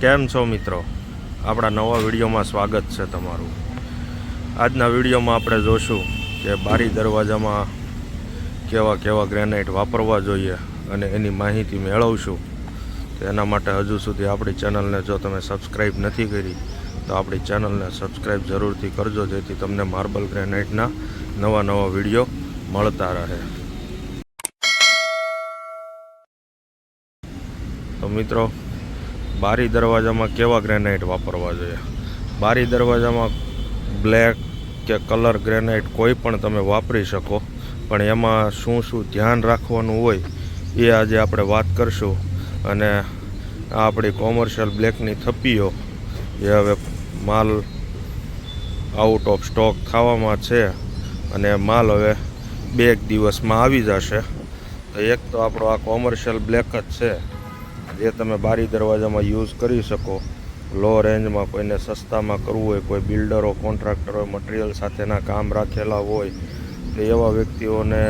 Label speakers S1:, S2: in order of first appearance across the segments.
S1: કેમ છો મિત્રો? આપણા નવા વિડીયોમાં સ્વાગત છે તમારું। આજના વિડીયોમાં આપણે જોશું કે બારી દરવાજામાં કેવા કેવા ગ્રેનાઇટ વાપરવા જોઈએ અને એની માહિતી મેળવશું। તો એના માટે હજુ સુધી આપણી ચેનલને જો તમે સબસ્ક્રાઈબ નથી કરી તો આપણી ચેનલને સબસ્ક્રાઈબ જરૂરથી કરજો, જેથી તમને માર્બલ ગ્રેનાઇટના નવા નવા વિડીયો મળતા રહે। તો મિત્રો, બારી દરવાજામાં કેવા ગ્રેનાઇટ વાપરવા જોઈએ? બારી દરવાજામાં બ્લેક કે કલર ગ્રેનાઇટ કોઈ પણ તમે વાપરી શકો, પણ એમાં શું શું ધ્યાન રાખવાનું હોય એ આજે આપણે વાત કરશું। અને આ આપણી કોમર્શિયલ બ્લેકની થપ્પીઓ એ હવે માલ આઉટ ઓફ સ્ટોક થવામાં છે અને માલ હવે 2 દિવસમાં આવી જશે। તો એક તો આપણો આ કોમર્શિયલ બ્લેક જ છે, જે તમે બારી દરવાજામાં યુઝ કરી શકો। લો રેન્જમાં કોઈને સસ્તામાં કરવું હોય, કોઈ બિલ્ડરો કોન્ટ્રાક્ટરો મટીરિયલ સાથેના કામ રાખેલા હોય, તો એવા વ્યક્તિઓને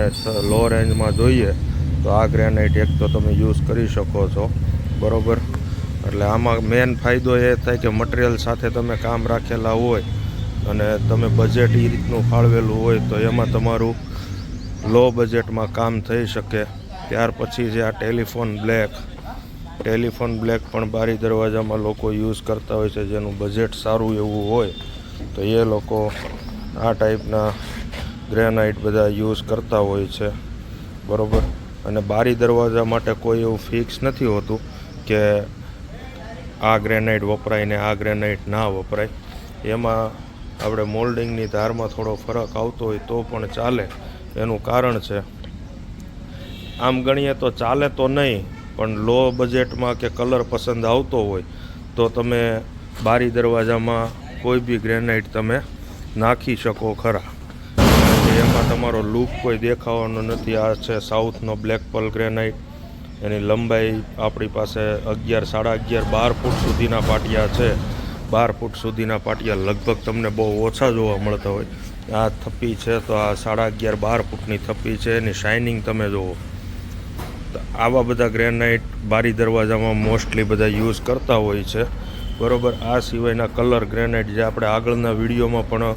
S1: લો રેન્જમાં જોઈએ તો આ ગ્રેનાઇટ એક તો તમે યુઝ કરી શકો છો, બરાબર। એટલે આમાં મેન ફાયદો એ થાય કે મટીરિયલ સાથે તમે કામ રાખેલા હોય અને તમે બજેટ એ રીતનું ફાળવેલું હોય તો એમાં તમારું લો બજેટમાં કામ થઈ શકે। ત્યાર પછી જે આ ટેલિફોન બ્લેક પણ બારી દરવાજામાં લોકો યુઝ કરતા હોય છે, જેનું બજેટ સારું એવું હોય તો એ લોકો આ ટાઈપના ગ્રેનાઇટ બધા યુઝ કરતા હોય છે, બરાબર। અને બારી દરવાજા માટે કોઈ એવું ફિક્સ નથી હોતું કે આ ગ્રેનાઇટ વપરાય ને આ ગ્રેનાઇટ ના વપરાય। એમાં આપણે મોલ્ડિંગની ધારમાં થોડો ફરક આવતો હોય તો પણ ચાલે। એનું કારણ છે, આમ ગણીએ તો ચાલે તો નહીં, પણ લો બજેટમાં કે કલર પસંદ આવતો હોય તો તમે બારી દરવાજામાં કોઈ બી ગ્રેનાઇટ તમે નાખી શકો ખરા। એમાં તમારો લુક કોઈ દેખાવાનો નથી। આ છે સાઉથનો બ્લેક પર્લ ગ્રેનાઇટ। એની લંબાઈ આપણી પાસે 11, 11.5, 12 ફૂટ સુધીના પાટિયા છે। 12 ફૂટ સુધીના પાટિયા લગભગ તમને બહુ ઓછા જોવા મળતા હોય। આ થપ્પી છે તો આ 11.5, 12 ફૂટની થપ્પી છે। એની શાઇનિંગ તમે જુઓ તો આવા બધા ગ્રેનાઇટ બારી દરવાજામાં મોસ્ટલી બધા યુઝ કરતા હોય છે, બરાબર। આ સિવાયના કલર ગ્રેનાઇટ જે આપણે આગળના વિડીયોમાં પણ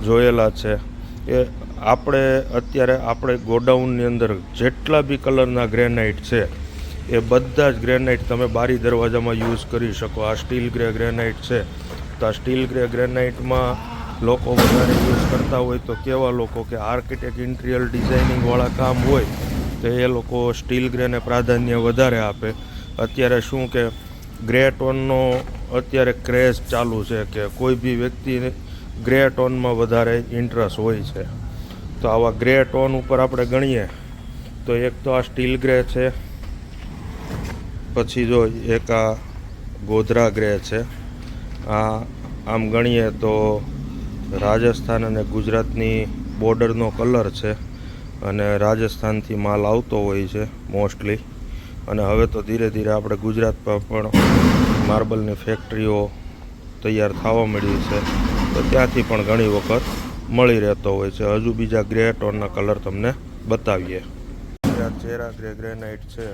S1: જોયેલા છે, એ આપણે ગોડાઉનની અંદર જેટલા બી કલરના ગ્રેનાઇટ છે એ બધા જ ગ્રેનાઇટ તમે બારી દરવાજામાં યુઝ કરી શકો। આ સ્ટીલ ગ્રે ગ્રેનાઇટ છે તો આ સ્ટીલ ગ્રે ગ્રેનાઇટમાં લોકો વધારે યુઝ કરતા હોય તો કેવા લોકો કે આર્કિટેક્ટ ઇન્ટિરિયર ડિઝાઇનિંગવાળા કામ હોય તો એ લોકો સ્ટીલ ગ્રેને પ્રાધાન્ય વધારે આપે। અત્યારે શું કે ગ્રે ટોનનો અત્યારે ક્રેઝ ચાલુ છે કે કોઈ બી વ્યક્તિને ગ્રે ટોનમાં વધારે ઇન્ટરેસ્ટ હોય છે। તો આવા ગ્રે ટોન ઉપર આપણે ગણીએ તો એક તો આ સ્ટીલ ગ્રે છે, પછી જો એક આ ગોધરા ગ્રે છે। આ આમ ગણીએ તો રાજસ્થાન અને ગુજરાતની બોર્ડરનો કલર છે અને રાજસ્થાનથી માલ આવતો હોય છે મોસ્ટલી। અને હવે તો ધીરે ધીરે આપણે ગુજરાતમાં પણ માર્બલની ફેક્ટરીઓ તૈયાર થવા મળી છે, તો ત્યાંથી પણ ઘણી વખત મળી રહેતો હોય છે। હજુ બીજા ગ્રે ટોનના કલર તમને બતાવીએ। આ ચેરા ગ્રે ગ્રેનાઇટ છે,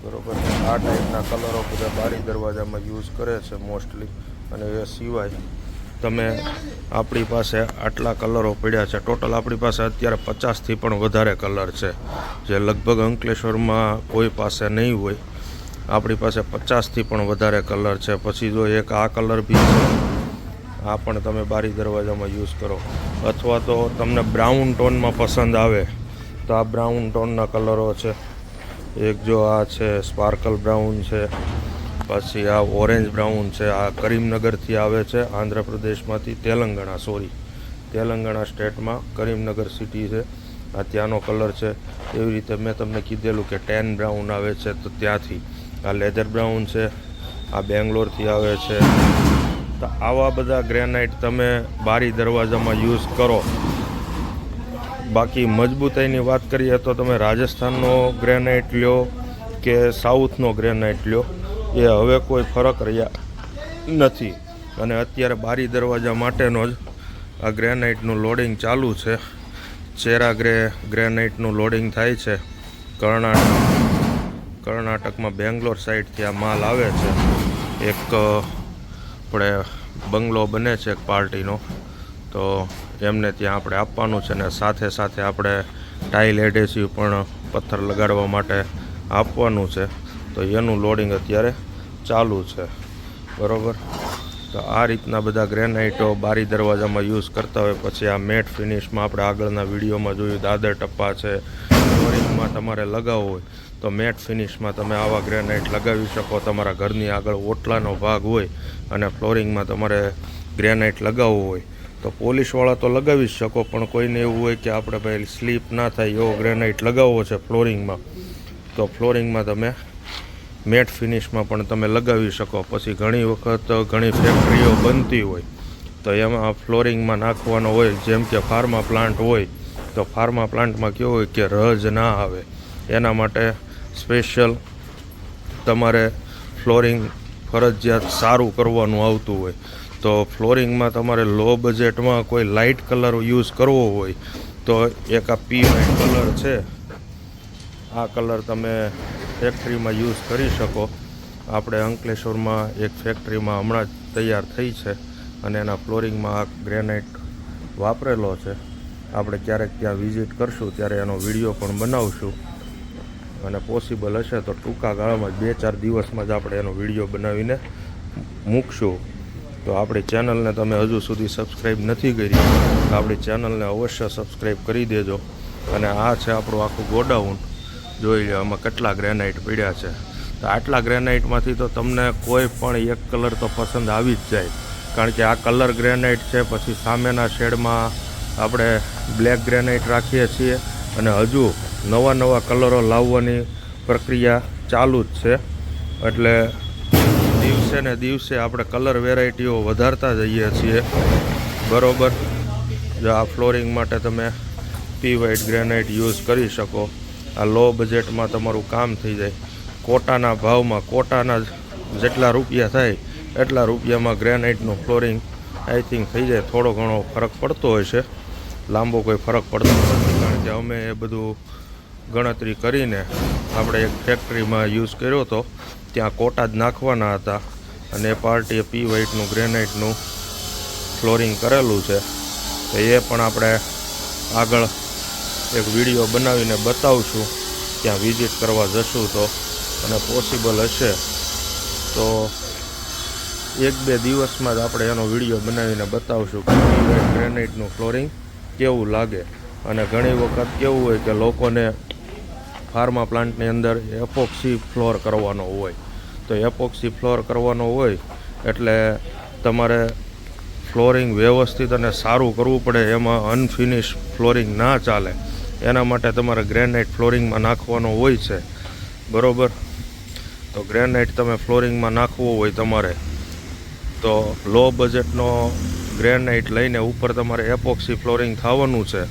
S1: બરાબર। આ ટાઈપના કલરો બધા બારી દરવાજામાં યુઝ કરે છે મોસ્ટલી। અને એ સિવાય તમે આપણી પાસે આટલા કલરો પડ્યા છે, ટોટલ આપણી પાસે અત્યારે 50થી પણ વધારે કલર છે, જે લગભગ અંકલેશ્વરમાં કોઈ પાસે નહીં હોય। આપણી પાસે 50થી પણ વધારે કલર છે। પછી જો એક આ કલર બી છે, આ પણ તમે બારી દરવાજામાં યુઝ કરો, અથવા તો તમને બ્રાઉન ટોનમાં પસંદ આવે તો આ બ્રાઉન ટોનના કલરો છે। એક જો આ છે સ્પાર્કલ બ્રાઉન છે, પછી આ ઓરેન્જ બ્રાઉન છે। આ કરીમનગરથી આવે છે, આંધ્રપ્રદેશમાંથી, તેલંગાણા સ્ટેટમાં કરીમનગર સિટી છે, આ ત્યાંનો કલર છે। એવી રીતે મેં તમને કીધેલું કે ટેન બ્રાઉન આવે છે તો ત્યાંથી આ લેધર બ્રાઉન છે, આ બેંગ્લોરથી આવે છે। તો આવા બધા ગ્રેનાઇટ તમે બારી દરવાજામાં યુઝ કરો। બાકી મજબૂતાઈની વાત કરીએ તો તમે રાજસ્થાનનો ગ્રેનાઇટ લ્યો કે સાઉથનો ગ્રેનાઇટ લ્યો, એ હવે કોઈ ફરક રહ્યા નથી। અને અત્યારે બારી દરવાજા માટેનો જ આ ગ્રેનાઇટનું લોડિંગ ચાલુ છે। ચેરા ગ્રેનાઇટનું લોડિંગ થાય છે કર્ણાટકમાં બેંગ્લોર સાઈડથી આ માલ આવે છે। એક આપણે બંગલો બને છે એક પાર્ટીનો, તો એમને ત્યાં આપણે આપવાનું છે, ને સાથે સાથે આપણે ટાઇલ એડહેસિવ પણ પથ્થર લગાડવા માટે આપવાનું છે. તો એનું લોડિંગ અત્યારે ચાલુ છે, બરાબર. તો આ રીતના બધા ગ્રેનાઇટો બારી દરવાજામાં યુઝ કરતા હોય. પછી આ મેટ ફિનિશમાં આપણે આગળના વિડીયોમાં જોયું દાદર ટપ્પા છે. ફ્લોરિંગમાં તમારે લગાવવું હોય તો મેટ ફિનિશમાં તમે આવા ગ્રેનાઇટ લગાવી શકો. તમારા ઘરની આગળ ઓટલાનો ભાગ હોય અને ફ્લોરિંગમાં તમારે ગ્રેનાઇટ લગાવવું હોય તો પોલિશવાળા તો લગાવી જ શકો, પણ કોઈને એવું હોય કે આપણે ભાઈ સ્લીપ ના થાય એવો ગ્રેનાઇટ લગાવવો છે ફ્લોરિંગમાં, તો ફ્લોરિંગમાં તમે મેટ ફિનિશમાં પણ તમે લગાવી શકો. પછી ઘણી વખત ઘણી ફેક્ટરીઓ બનતી હોય તો એમાં ફ્લોરિંગમાં નાખવાનો હોય, જેમ કે ફાર્મા પ્લાન્ટ હોય તો ફાર્મા પ્લાન્ટમાં કેવું હોય કે રજ ના આવે, એના માટે સ્પેશિયલ તમારે ફ્લોરિંગ ફરજિયાત સારું કરવાનું આવતું હોય. તો ફ્લોરિંગમાં તમારે લો બજેટમાં કોઈ લાઇટ કલર યુઝ કરવો હોય તો એક આ પી વ્હાઇટ કલર છે, આ કલર તમે ફેક્ટરીમાં યુઝ કરી શકો. આપણે અંકલેશ્વરમાં એક ફેક્ટરીમાં હમણાં જ તૈયાર થઈ છે અને એના ફ્લોરિંગમાં આ ગ્રેનાઇટ વાપરેલો છે. આપણે ક્યારેક ત્યાં વિઝિટ કરશું ત્યારે એનો વિડીયો પણ બનાવશું, અને પોસિબલ હશે તો ટૂંકા ગાળામાં 2-4 દિવસમાં જ આપણે એનો વિડીયો બનાવીને મૂકશું. તો આપણી ચેનલને તમે હજુ સુધી સબસ્ક્રાઈબ નથી કરી તો આપણી ચેનલને અવશ્ય સબસ્ક્રાઈબ કરી દેજો. અને આ છે આપણું આખું ગોડાઉન, જોઈ લો આમાં કેટલા ગ્રેનાઇટ પડ્યા છે. તો આટલા ગ્રેનાઇટમાંથી તો તમને કોઈ પણ એક કલર તો પસંદ આવી જ જાય, કારણ કે આ કલર ગ્રેનાઇટ છે. પછી સામેના શેડમાં આપણે બ્લેક ગ્રેનાઇટ રાખીએ છીએ અને હજુ નવા કલરો લાવવાની પ્રક્રિયા ચાલુ જ છે. એટલે દિવસે ને દિવસે આપણે કલર વેરાયટીઓ વધારતા જઈએ છીએ, બરાબર. જો આ ફ્લોરિંગ માટે તમે પી વ્હાઇટ ગ્રેનાઇટ યુઝ કરી શકો. આ લો બજેટમાં તમારું કામ થઈ જાય. કોટાના ભાવમાં કોટાના જેટલા રૂપિયા થાય એટલા રૂપિયામાં ગ્રેનાઇટનું ફ્લોરિંગ આઈ થિંક થઈ જાય. થોડો ઘણો ફરક પડતો હોય છે, લાંબો કોઈ ફરક પડતો નથી, કારણ કે અમે એ બધું ગણતરી કરીને આપણે એક ફેક્ટરીમાં યુઝ કર્યો હતો, ત્યાં કોટા જ નાખવાના હતા અને એ પાર્ટીએ પી વ્હાઇટનું ગ્રેનાઇટનું ફ્લોરિંગ કરેલું છે. તો એ પણ આપણે આગળ એક વિડીયો બનાવીને બતાવશું, ત્યાં વિઝિટ કરવા જશું તો, અને પોસિબલ હશે તો 1-2 દિવસમાં જ આપણે એનો વિડીયો બનાવીને બતાવશું કે પી વ્હાઇટ ગ્રેનાઇટનું ફ્લોરિંગ કેવું લાગે. અને ઘણી વખત કેવું હોય કે લોકોને ફાર્મા પ્લાન્ટની અંદર એપોક્સી ફ્લોર કરવાનો હોય, તો એપોક્સી ફ્લોર કરવાનો હોય એટલે તમારે ફ્લોરિંગ વ્યવસ્થિત અને સારું કરવું પડે. એમાં અનફિનિશ ફ્લોરિંગ ના ચાલે, એના માટે તમારે ગ્રેનાઇટ ફ્લોરિંગમાં નાખવાનો હોય છે, બરાબર. તો ગ્રેનાઇટ તમે ફ્લોરિંગમાં નાખવો હોય તમારે તો લો બજેટનો ગ્રેનાઇટ લઈને ઉપર તમારે એપોક્સી ફ્લોરિંગ થવાનું છે.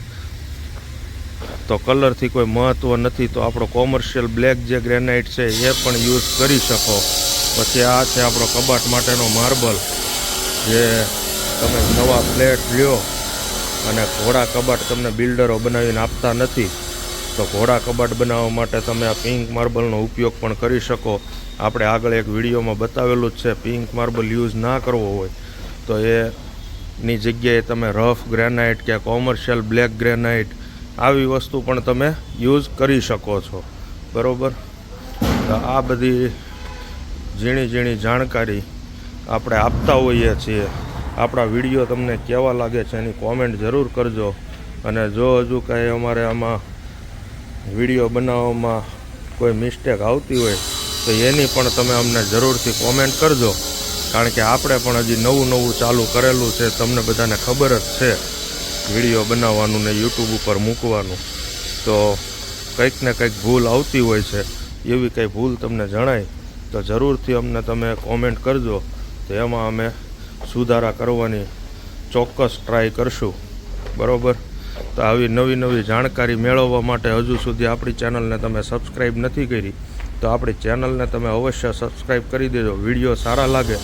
S1: તો કલરથી કોઈ મહત્ત્વ નથી, તો આપણો કોમર્શિયલ બ્લેક જે ગ્રેનાઇટ છે એ પણ યુઝ કરી શકો. પછી આ છે આપણો કબાટ માટેનો માર્બલ, જે તમે નવા ફ્લેટ લ્યો અને ઘોડા કબાટ તમને બિલ્ડરો બનાવીને આપતા નથી, તો ઘોડા કબાટ બનાવવા માટે તમે આ પિંક માર્બલનો ઉપયોગ પણ કરી શકો. આપણે આગળ એક વિડીયોમાં બતાવેલું જ છે. પિંક માર્બલ યુઝ ના કરવો હોય તો એની જગ્યાએ તમે રફ ગ્રેનાઇટ કે કોમર્શિયલ બ્લેક ગ્રેનાઇટ આવી વસ્તુ પણ તમે યુઝ કરી શકો છો, બરાબર. તો આ બધી ઝીણી જાણકારી આપણે આપતા હોઈએ છીએ. આપણા વિડીયો તમને કેવા લાગે છે એની કોમેન્ટ જરૂર કરજો. અને જો હજુ કાંઈ અમારે આમાં વિડીયો બનાવવામાં કોઈ મિસ્ટેક આવતી હોય તો એની પણ તમે અમને જરૂરથી કોમેન્ટ કરજો, કારણ કે આપણે પણ હજી નવું ચાલુ કરેલું છે. તમને બધાને ખબર જ છે વિડીયો બનાવવાનું ને યુટ્યુબ ઉપર મૂકવાનું, તો કંઈક ને કંઈક ભૂલ આવતી હોય છે. એવી કંઈ ભૂલ તમને જણાય તો જરૂરથી અમને તમે કોમેન્ટ કરજો, તો એમાં અમે સુધારા કરવાની ચોક્કસ ટ્રાય કરશું, બરાબર. તો આવી નવી જાણકારી મેળવવા માટે હજુ સુધી આપણી ચેનલને તમે સબસ્ક્રાઈબ નથી કરી તો આપણી ચેનલને તમે અવશ્ય સબસ્ક્રાઈબ કરી દેજો. વિડીયો સારા લાગે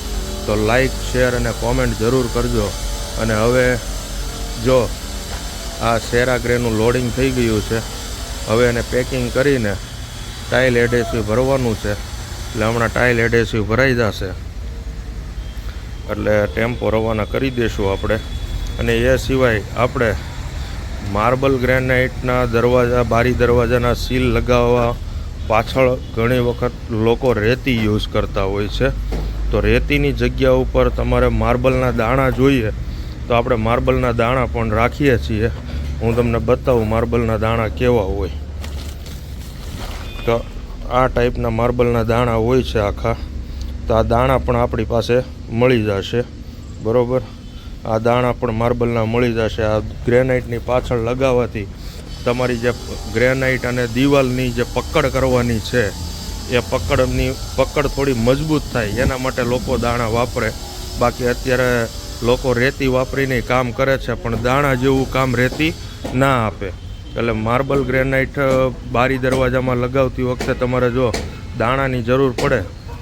S1: તો લાઈક, શેર અને કોમેન્ટ જરૂર કરજો. અને હવે જો આ સેરા ગ્રેનું લોડિંગ થઈ ગયું છે, હવે એને પેકિંગ કરીને ટાઇલ એડહેસિવ ભરવાનું છે. એટલે હમણાં ટાઇલ એડહેસિવ ભરાઈ જશે એટલે ટેમ્પો રવાના કરી દઈશું આપણે. અને એ સિવાય આપણે માર્બલ ગ્રેનાઇટના દરવાજા, બારી દરવાજાના સીલ લગાવવા પાછળ ઘણી વખત લોકો રેતી યુઝ કરતા હોય છે. તો રેતીની જગ્યા ઉપર તમારે માર્બલના દાણા જોઈએ તો આપણે માર્બલના દાણા પણ રાખીએ છીએ. હું તમને બતાવું માર્બલના દાણા કેવા હોય. તો આ ટાઈપના માર્બલના દાણા હોય છે આખા. તો આ દાણા પણ આપણી પાસે મળી જશે, બરાબર. આ દાણા પણ માર્બલના મળી જશે. આ ગ્રેનાઇટની પાછળ લગાવવાથી તમારી જે ગ્રેનાઇટ અને દિવાલની જે પકડ કરવાની છે એ પકડ થોડી મજબૂત થાય એના માટે લોકો દાણા વાપરે. બાકી અત્યારે લોકો રેતી વાપરીને કામ કરે છે, પણ દાણા જેવું કામ રેતી ના આપે. એટલે માર્બલ ગ્રેનાઇટ બારી દરવાજામાં લગાવતી વખતે તમારે જો દાણાની જરૂર પડે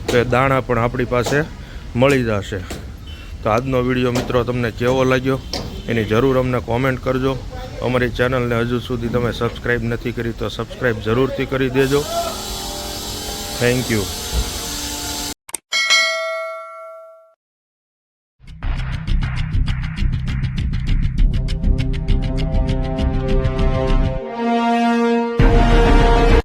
S1: તો એ દાણા પણ આપણી પાસે મળી જશે. તો આજનો વિડીયો મિત્રો તમને કેવો લાગ્યો એની જરૂર અમને કોમેન્ટ કરજો. અમારી ચેનલને હજુ સુધી તમે સબસ્ક્રાઈબ નથી કરી તો સબસ્ક્રાઈબ જરૂરથી કરી દેજો. Thank you.